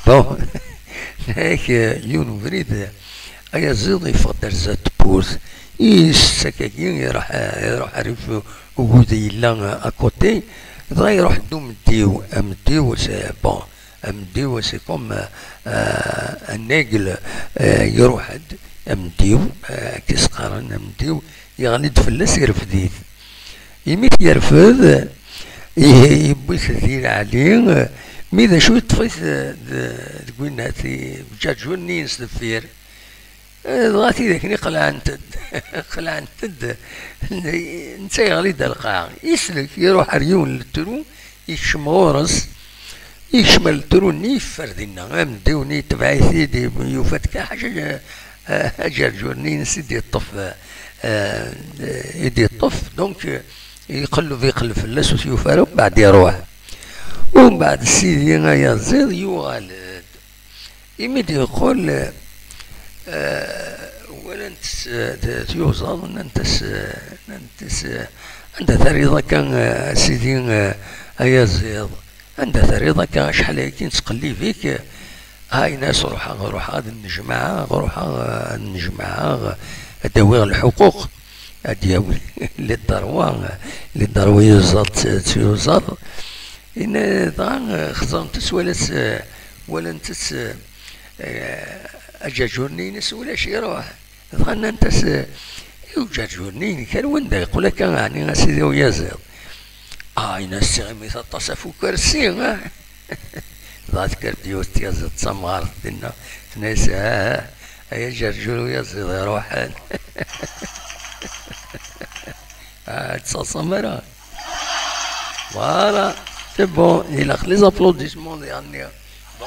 بون هيك يون فريد ايا زيد يفضل زاد بورث سكاكين يروح عارف وجودي لا اكوتي ضا يروح دوم مديو مديو سي بون مديو سي كوم الناقل يروح مديو كيس قارن مديو يغلد فلاس يرفديت يميت يرفض يبوي كثير عليه ميذا شو طفيت تقولنا هاتي بجاجوني نسدفير ضغطي ذاك قلع نتد قلع نتد نتا غليد القاع يسلك يروح ريون للترو يشمغورس يشمل الترو نيف فردينا مديوني تبعي سيدي يوفتك حاجة جرجوني نسيدي الطف يدي الطف دونك يقلو في قلب فلاس وسيوفارو بعد يروح ومن بعد سيدي يا زيد يوغالد يمد يقول ولن تيوصل انت ثريضة كان سيدي يا زيد انت ثريضة كان شحال هيك تقلي فيك هاي ناس روح هذا النجمعة ادوي الحقوق ادياوي للضروة يوزر إن ضان خزان تسولس ولا نتس أجاجورني نس ولا شي روح ضان نتس يوجاجورني كان وين يقول لك يعني سيدي ويا زيد ناس غيمي تتصفوا كرسي ذات كرديوس يا زيد سمار دينا ناس يا جرجور ويا زيد يروحان تصمرا فوالا. C'est bon, il a les applaudissements derniers. Bon.